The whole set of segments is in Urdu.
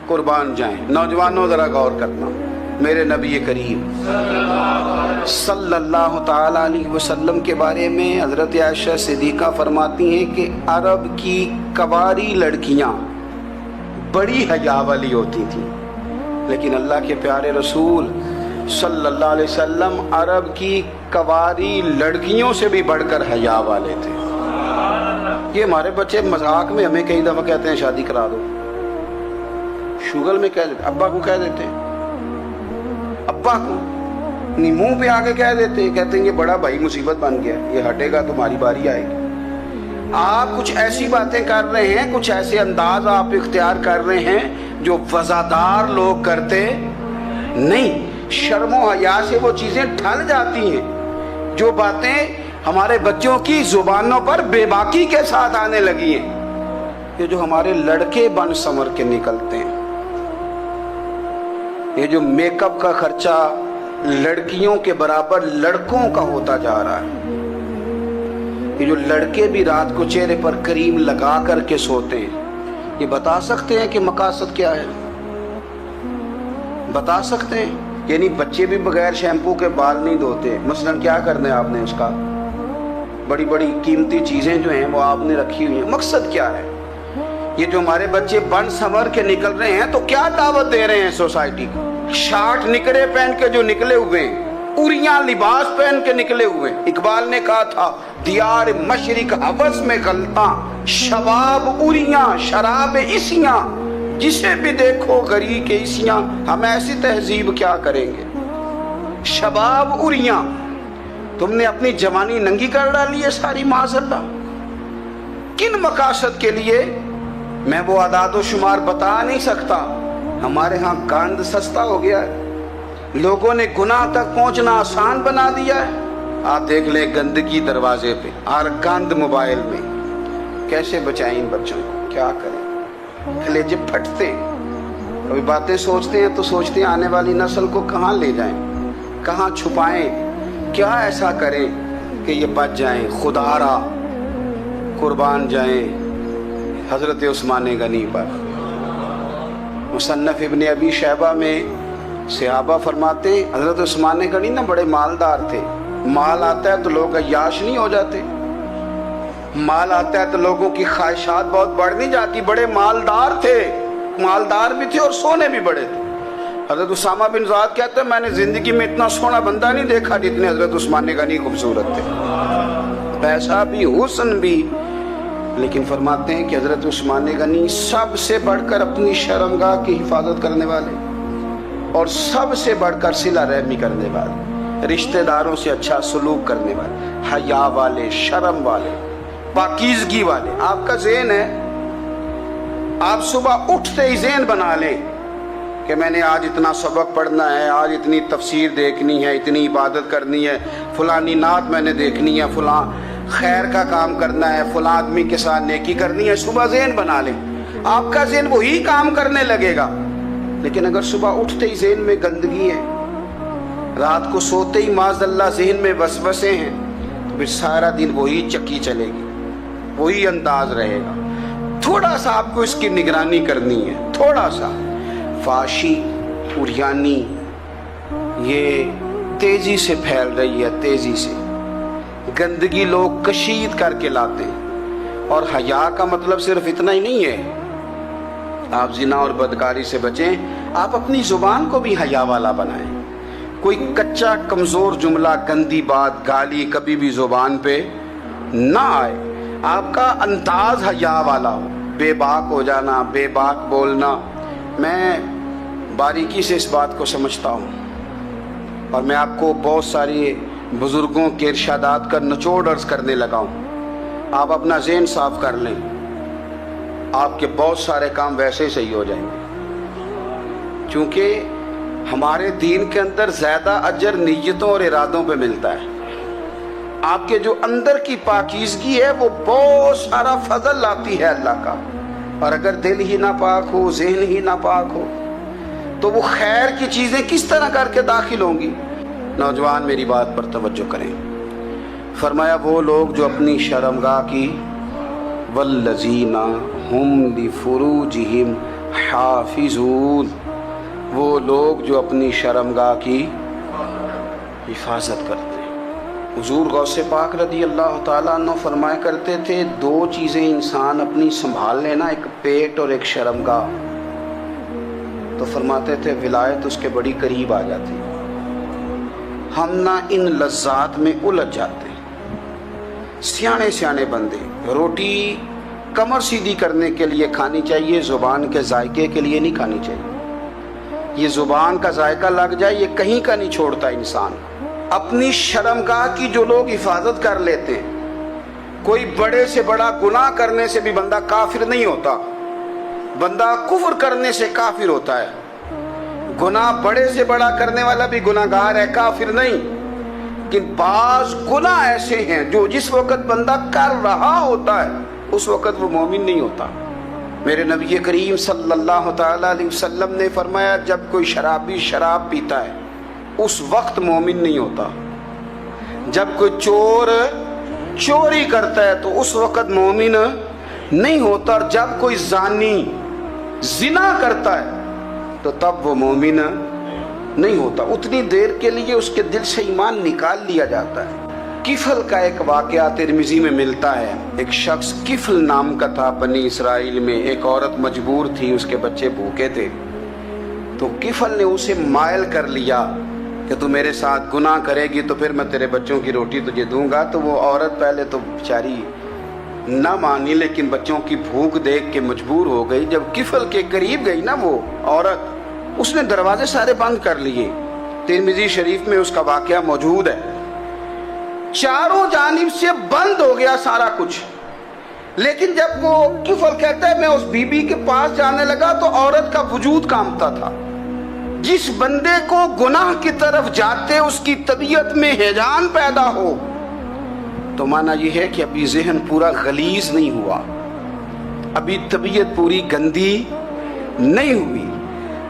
قربان جائیں۔ نوجوانوں ذرا غور کرنا، میرے نبی کریم صلی اللہ تعالی علیہ وسلم کے بارے میں حضرت عائشہ صدیقہ فرماتی ہیں کہ عرب کی کواری لڑکیاں بڑی حیا والی ہوتی تھیں، لیکن اللہ کے پیارے رسول صلی اللہ علیہ وسلم عرب کی کواری لڑکیوں سے بھی بڑھ کر حیا والے تھے۔ یہ ہمارے بچے مذاق میں ہمیں کئی دفعہ کہتے ہیں شادی کرا دو، شوگل میں کہہ دیتے، ابا کو کہہ دیتے ہیں، ابا کو منہ پہ آگے کہہ دیتے ہیں، کہتے ہیں یہ بڑا بھائی مصیبت بن گیا، یہ ہٹے گا تمہاری باری آئے گی۔ آپ کچھ ایسی باتیں کر رہے ہیں، کچھ ایسے انداز آپ اختیار کر رہے ہیں جو وفادار لوگ کرتے نہیں۔ شرم و حیا سے وہ چیزیں ٹھل جاتی ہیں، جو باتیں ہمارے بچوں کی زبانوں پر بے باکی کے ساتھ آنے لگی ہیں۔ یہ جو ہمارے لڑکے بن سنور کے نکلتے ہیں، یہ جو میک اپ کا خرچہ لڑکیوں کے برابر لڑکوں کا ہوتا جا رہا ہے، یہ جو لڑکے بھی رات کو چہرے پر کریم لگا کر کے سوتے ہیں، یہ بتا سکتے ہیں کہ مقاصد کیا ہے؟ بتا سکتے ہیں؟ یعنی بچے بھی بغیر شیمپو کے بال نہیں دھوتے، مثلاً کیا کرنا ہے آپ نے اس کا؟ بڑی بڑی قیمتی چیزیں جو ہیں وہ آپ نے رکھی ہوئی ہیں، مقصد کیا ہے؟ یہ جو ہمارے بچے بن سنور کے نکل رہے ہیں تو کیا دعوت دے رہے ہیں سوسائٹی کو؟ شارٹ نکرے پہن کے جو نکلے ہوئے ہیں، اوریاں لباس پہن کے نکلے ہوئے ہیں۔ اقبال نے کہا تھا دیار مشرق ہوس میں غلطاں، شباب اوریاں شراب عیسیاں، جسے بھی دیکھو غری کے عیسیاں، ہم ایسی تہذیب کیا کریں گے؟ شباب اوریاں، تم نے اپنی جوانی ننگی کر ڈالی ہے ساری، معاذ اللہ۔ کن مقاصد کے لیے؟ میں وہ اعداد و شمار بتا نہیں سکتا۔ ہمارے ہاں گند سستا ہو گیا ہے، لوگوں نے گناہ تک پہنچنا آسان بنا دیا ہے۔ آپ دیکھ لیں گندگی دروازے پہ اور گند موبائل میں، کیسے بچائیں ان بچوں کو؟ کیا کریں؟ کلیجے پھٹتے، کبھی باتیں سوچتے ہیں تو سوچتے ہیں آنے والی نسل کو کہاں لے جائیں، کہاں چھپائیں، کیا ایسا کریں کہ یہ بچ جائیں۔ خدا را قربان جائیں حضرت عثمان غنی پر۔ مصنف ابن ابی شیبہ میں صحابہ فرماتے ہیں حضرت عثمان غنی نا بڑے مالدار تھے۔ مال آتا ہے تو لوگ عیاش نہیں ہو جاتے، مال آتا ہے تو لوگوں کی خواہشات بہت بڑھ نہیں جاتی۔ بڑے مالدار تھے، مالدار بھی تھے اور سونے بھی بڑے تھے۔ حضرت اسامہ بن زید کہتے ہیں میں نے زندگی میں اتنا سونا بندہ نہیں دیکھا جتنے حضرت عثمان غنی خوبصورت تھے، پیسہ بھی حسن بھی۔ لیکن فرماتے ہیں کہ حضرت عثمان غنی سب سے بڑھ کر اپنی شرمگاہ کی حفاظت کرنے والے، اور سب سے بڑھ کر صلہ رحمی کرنے والے، رشتہ داروں سے اچھا سلوک کرنے والے، حیا والے، شرم والے، پاکیزگی والے۔ آپ کا ذہن ہے، آپ صبح اٹھتے ہی ذہن بنا لیں کہ میں نے آج اتنا سبق پڑھنا ہے، آج اتنی تفسیر دیکھنی ہے، اتنی عبادت کرنی ہے، فلانی نعت میں نے دیکھنی ہے، فلاں خیر کا کام کرنا ہے، فلاں آدمی کے ساتھ نیکی کرنی ہے۔ صبح ذہن بنا لیں، آپ کا ذہن وہی کام کرنے لگے گا۔ لیکن اگر صبح اٹھتے ہی ذہن میں گندگی ہے، رات کو سوتے ہی معاذ اللہ ذہن میں وسوسے ہیں، تو پھر سارا دن وہی چکی چلے گی، وہی انداز رہے گا۔ تھوڑا سا آپ کو اس کی نگرانی کرنی ہے، تھوڑا سا۔ فحاشی، عریانی یہ تیزی سے پھیل رہی ہے، تیزی سے گندگی لوگ کشید کر کے لاتے ہیں۔ اور حیا کا مطلب صرف اتنا ہی نہیں ہے آپ زنا اور بدکاری سے بچیں، آپ اپنی زبان کو بھی حیا والا بنائیں۔ کوئی کچا کمزور جملہ، گندی بات، گالی کبھی بھی زبان پہ نہ آئے، آپ کا انداز حیا والا ہو، بے باک ہو جانا، بے باک بولنا۔ میں باریکی سے اس بات کو سمجھتا ہوں، اور میں آپ کو بہت ساری بزرگوں کے ارشادات کا نچوڑ عرض کرنے لگا ہوں۔ آپ اپنا ذہن صاف کر لیں، آپ کے بہت سارے کام ویسے ہی صحیح ہو جائیں گے، کیونکہ ہمارے دین کے اندر زیادہ اجر نیتوں اور ارادوں پہ ملتا ہے۔ آپ کے جو اندر کی پاکیزگی ہے وہ بہت سارا فضل لاتی ہے اللہ کا، اور اگر دل ہی نہ پاک ہو، ذہن ہی نہ پاک ہو، تو وہ خیر کی چیزیں کس طرح کر کے داخل ہوں گی؟ نوجوان میری بات پر توجہ کریں۔ فرمایا وہ لوگ جو اپنی شرمگاہ کی والذین ہم لفروجہم حافظون، وہ لوگ جو اپنی شرمگاہ کی حفاظت کرتے ہیں۔ حضور غوث پاک رضی اللہ تعالیٰ عنہ فرمایا کرتے تھے، دو چیزیں انسان اپنی سنبھال لینا، ایک پیٹ اور ایک شرمگاہ، تو فرماتے تھے ولایت اس کے بڑی قریب آ جاتی۔ ہم نہ ان لذات میں الجھ جاتے ہیں۔ سیانے سیانے بندے، روٹی کمر سیدھی کرنے کے لیے کھانی چاہیے، زبان کے ذائقے کے لیے نہیں کھانی چاہیے۔ یہ زبان کا ذائقہ لگ جائے یہ کہیں کا نہیں چھوڑتا انسان۔ اپنی شرمگاہ کی جو لوگ حفاظت کر لیتے ہیں، کوئی بڑے سے بڑا گناہ کرنے سے بھی بندہ کافر نہیں ہوتا، بندہ کفر کرنے سے کافر ہوتا ہے۔ گناہ بڑے سے بڑا کرنے والا بھی گناہ گار ہے، کافر نہیں۔ لیکن بعض گناہ ایسے ہیں جو جس وقت بندہ کر رہا ہوتا ہے اس وقت وہ مومن نہیں ہوتا۔ میرے نبی کریم صلی اللہ تعالیٰ علیہ وسلم نے فرمایا، جب کوئی شرابی شراب پیتا ہے اس وقت مومن نہیں ہوتا۔ جب کوئی چور چوری کرتا ہے تو اس وقت مومن نہیں ہوتا، اور جب کوئی زانی زنا کرتا ہے تو تب وہ مومن نہیں ہوتا۔ اتنی دیر کے لیے اس کے دل سے ایمان نکال لیا جاتا ہے۔ کفل کا ایک واقعہ ترمذی میں ملتا ہے۔ ایک شخص کفل نام کا تھا بنی اسرائیل میں، ایک عورت مجبور تھی، اس کے بچے بھوکے تھے، تو کفل نے اسے مائل کر لیا کہ تو میرے ساتھ گناہ کرے گی تو پھر میں تیرے بچوں کی روٹی تجھے دوں گا۔ تو وہ عورت پہلے تو بیچاری نہ مانی، لیکن بچوں کی بھوک دیکھ کے مجبور ہو گئی۔ جب کفل کے قریب گئی نا وہ عورت، اس نے دروازے سارے بند کر لیے۔ ترمذی شریف میں اس کا واقعہ موجود ہے۔ چاروں جانب سے بند ہو گیا سارا کچھ، لیکن جب وہ کفل کہتا ہے میں اس بی بی کے پاس جانے لگا تو عورت کا وجود کانپتا تھا۔ جس بندے کو گناہ کی طرف جاتے اس کی طبیعت میں ہیجان پیدا ہو تو مانا یہ ہے کہ ابھی ذہن پورا غلیظ نہیں ہوا، ابھی طبیعت پوری گندی نہیں ہوئی،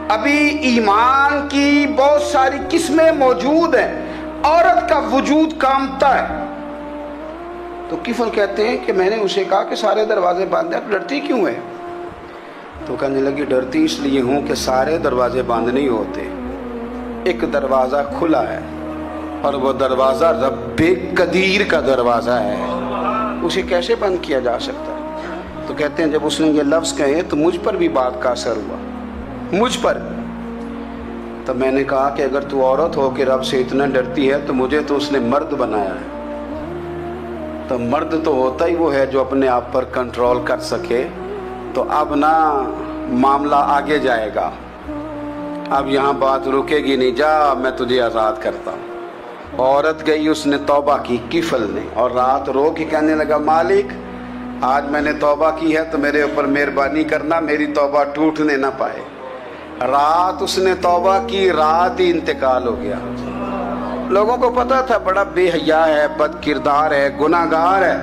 ابھی ایمان کی بہت ساری قسمیں موجود ہیں، عورت کا وجود کامتا ہے۔ تو کفل کہتے ہیں کہ میں نے اسے کہا کہ سارے دروازے بند ہیں، ڈرتی کیوں ہے؟ تو کہنے لگی ڈرتی اس لیے ہوں کہ سارے دروازے بند نہیں ہوتے، ایک دروازہ کھلا ہے اور وہ دروازہ رب قدیر کا دروازہ ہے، اسے کیسے بند کیا جا سکتا ہے؟ تو کہتے ہیں جب اس نے یہ لفظ کہے تو مجھ پر بھی بات کا اثر ہوا، مجھ پر۔ تو میں نے کہا کہ اگر تو عورت ہو کے رب سے اتنا ڈرتی ہے تو مجھے تو اس نے مرد بنایا ہے، تو مرد تو ہوتا ہی وہ ہے جو اپنے آپ پر کنٹرول کر سکے۔ تو اب نہ معاملہ آگے جائے گا، اب یہاں بات رکے گی نہیں، جا میں تجھے آزاد کرتا ہوں۔ عورت گئی، اس نے توبہ کی کفل نے، اور رات رو کے کہنے لگا مالک آج میں نے توبہ کی ہے تو میرے اوپر مہربانی کرنا، میری توبہ ٹوٹنے نہ پائے۔ رات اس نے توبہ کی، رات ہی انتقال ہو گیا۔ لوگوں کو پتا تھا بڑا بے حیا ہے، بد کردار ہے، گناہ گار ہے،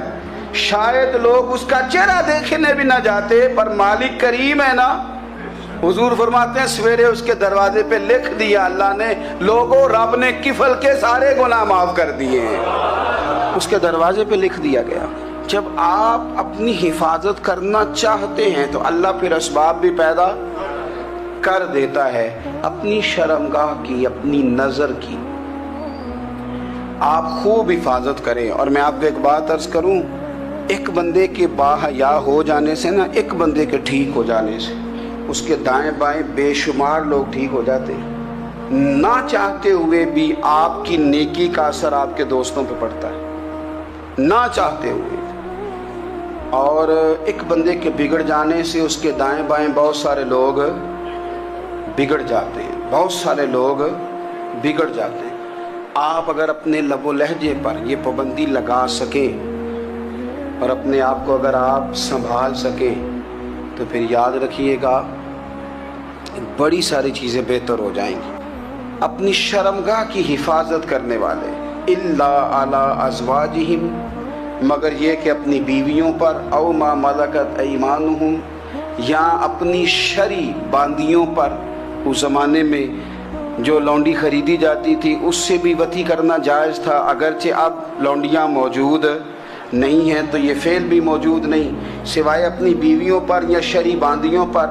شاید لوگ اس کا چہرہ دیکھنے بھی نہ جاتے، پر مالک کریم ہے نا۔ حضور فرماتے ہیں سویرے اس کے دروازے پہ لکھ دیا اللہ نے، لوگوں رب نے کفل کے سارے گناہ معاف کر دیے ہیں، اس کے دروازے پہ لکھ دیا گیا۔ جب آپ اپنی حفاظت کرنا چاہتے ہیں تو اللہ پھر اسباب بھی پیدا کر دیتا ہے۔ اپنی شرمگاہ کی، اپنی نظر کی آپ خوب حفاظت کریں۔ اور میں آپ کو ایک بات عرض کروں، ایک بندے کے باحیا ہو جانے سے نا، ایک بندے کے ٹھیک ہو جانے سے اس کے دائیں بائیں بے شمار لوگ ٹھیک ہو جاتے ہیں۔ نہ چاہتے ہوئے بھی آپ کی نیکی کا اثر آپ کے دوستوں پہ پڑتا ہے، نہ چاہتے ہوئے۔ اور ایک بندے کے بگڑ جانے سے اس کے دائیں بائیں بہت سارے لوگ بگڑ جاتے ہیں، بہت سارے لوگ بگڑ جاتے ہیں۔ آپ اگر اپنے لب و لہجے پر یہ پابندی لگا سکیں اور اپنے آپ کو اگر آپ سنبھال سکیں تو پھر یاد رکھیے گا بڑی ساری چیزیں بہتر ہو جائیں گی۔ اپنی شرمگاہ کی حفاظت کرنے والے الا علی ازواجہم، مگر یہ کہ اپنی بیویوں پر، او ما ملکت ایمانہم، یا اپنی شرعی باندیوں پر۔ اس زمانے میں جو لونڈی خریدی جاتی تھی اس سے بھی وطی کرنا جائز تھا، اگرچہ اب لونڈیاں موجود نہیں ہیں تو یہ فعل بھی موجود نہیں، سوائے اپنی بیویوں پر یا شرعی باندیوں پر۔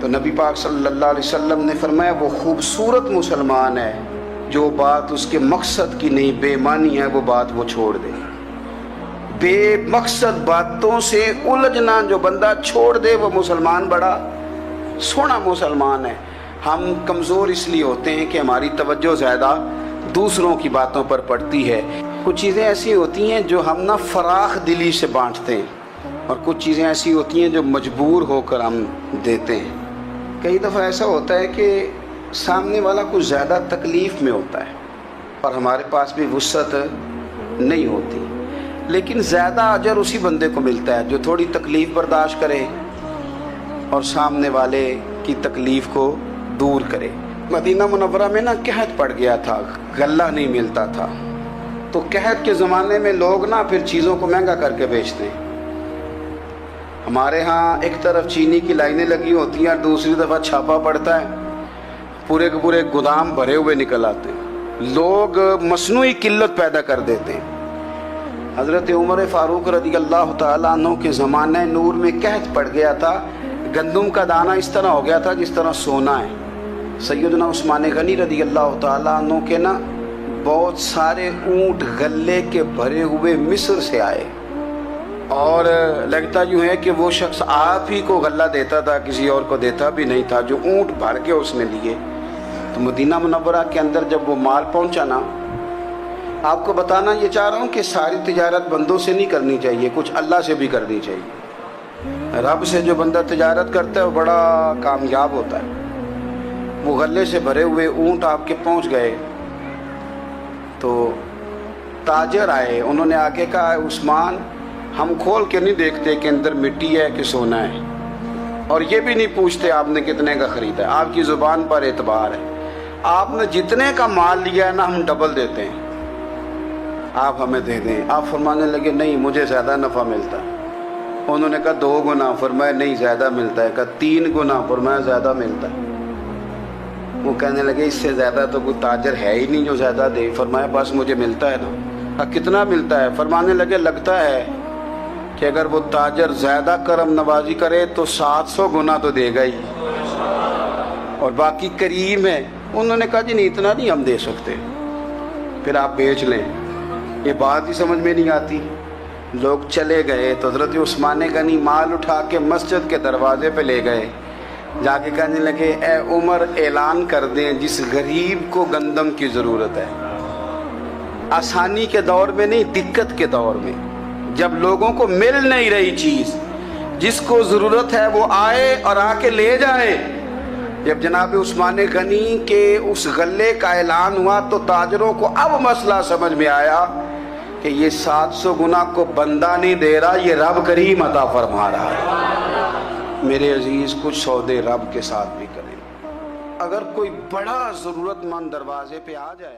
تو نبی پاک صلی اللہ علیہ وسلم نے فرمایا وہ خوبصورت مسلمان ہے جو بات اس کے مقصد کی نہیں بے معنی ہے وہ بات وہ چھوڑ دے. بے مقصد باتوں سے الجھنا جو بندہ چھوڑ دے وہ مسلمان بڑا سونا مسلمان ہے. ہم کمزور اس لیے ہوتے ہیں کہ ہماری توجہ زیادہ دوسروں کی باتوں پر پڑتی ہے. کچھ چیزیں ایسی ہوتی ہیں جو ہم فراخ دلی سے بانٹتے ہیں اور کچھ چیزیں ایسی ہوتی ہیں جو مجبور ہو کر ہم دیتے ہیں. کئی دفعہ ایسا ہوتا ہے کہ سامنے والا کچھ زیادہ تکلیف میں ہوتا ہے اور ہمارے پاس بھی وسعت نہیں ہوتی، لیکن زیادہ اجر اسی بندے کو ملتا ہے جو تھوڑی تکلیف برداشت کرے اور سامنے والے کی تکلیف کو دور کرے. مدینہ منورہ میں قحط پڑ گیا تھا، غلہ نہیں ملتا تھا، تو قحط کے زمانے میں لوگ پھر چیزوں کو مہنگا کر کے بیچتے ہیں. ہمارے ہاں ایک طرف چینی کی لائنیں لگی ہوتی ہیں اور دوسری دفعہ چھاپا پڑتا ہے، پورے کے پورے گودام بھرے ہوئے نکل آتے ہیں. لوگ مصنوعی قلت پیدا کر دیتے ہیں. حضرت عمر فاروق رضی اللہ تعالیٰ عنہ کے زمانہ نور میں قحط پڑ گیا تھا. گندم کا دانہ اس طرح ہو گیا تھا جس طرح سونا ہے. سیدنا عثمان غنی رضی اللہ تعالیٰ عنہ کے بہت سارے اونٹ غلے کے بھرے ہوئے مصر سے آئے اور لگتا یوں ہے کہ وہ شخص آپ ہی کو غلہ دیتا تھا، کسی اور کو دیتا بھی نہیں تھا، جو اونٹ بھر کے اس نے لیے. تو مدینہ منورہ کے اندر جب وہ مال پہنچا آپ کو بتانا یہ چاہ رہا ہوں کہ ساری تجارت بندوں سے نہیں کرنی چاہیے، کچھ اللہ سے بھی کرنی چاہیے. رب سے جو بندہ تجارت کرتا ہے وہ بڑا کامیاب ہوتا ہے. وہ غلے سے بھرے ہوئے اونٹ آپ کے پہنچ گئے تو تاجر آئے، انہوں نے آگے کہا عثمان ہم کھول کے نہیں دیکھتے کہ اندر مٹی ہے کہ سونا ہے، اور یہ بھی نہیں پوچھتے آپ نے کتنے کا خریدا ہے، آپ کی زبان پر اعتبار ہے. آپ نے جتنے کا مال لیا ہے ہم ڈبل دیتے ہیں، آپ ہمیں دے دیں. آپ فرمانے لگے نہیں مجھے زیادہ نفع ملتا. انہوں نے کہا 2 گنا، فرمایا نہیں زیادہ ملتا ہے. کہا 3 گنا، فرمایا زیادہ ملتا ہے. وہ کہنے لگے اس سے زیادہ تو کوئی تاجر ہے ہی نہیں جو زیادہ دے. فرمایا بس مجھے ملتا ہے نا. کتنا ملتا ہے؟ فرمانے لگے لگتا ہے کہ اگر وہ تاجر زیادہ کرم نوازی کرے تو 700 گنا تو دے گا ہی، اور باقی کریم ہے. انہوں نے کہا جی نہیں اتنا نہیں ہم دے سکتے، پھر آپ بیچ لیں. یہ بات ہی سمجھ میں نہیں آتی. لوگ چلے گئے تو حضرت عثمان غنی مال اٹھا کے مسجد کے دروازے پہ لے گئے. جا کے کہنے لگے اے عمر اعلان کر دیں جس غریب کو گندم کی ضرورت ہے، آسانی کے دور میں نہیں دقت کے دور میں جب لوگوں کو مل نہیں رہی چیز، جس کو ضرورت ہے وہ آئے اور آ کے لے جائے. جب جناب عثمان غنی کے اس غلے کا اعلان ہوا تو تاجروں کو اب مسئلہ سمجھ میں آیا کہ یہ 700 گنا کو بندہ نہیں دے رہا، یہ رب کریم عطا فرما رہا ہے. میرے عزیز کچھ سودے رب کے ساتھ بھی کریں. اگر کوئی بڑا ضرورت مند دروازے پہ آ جائے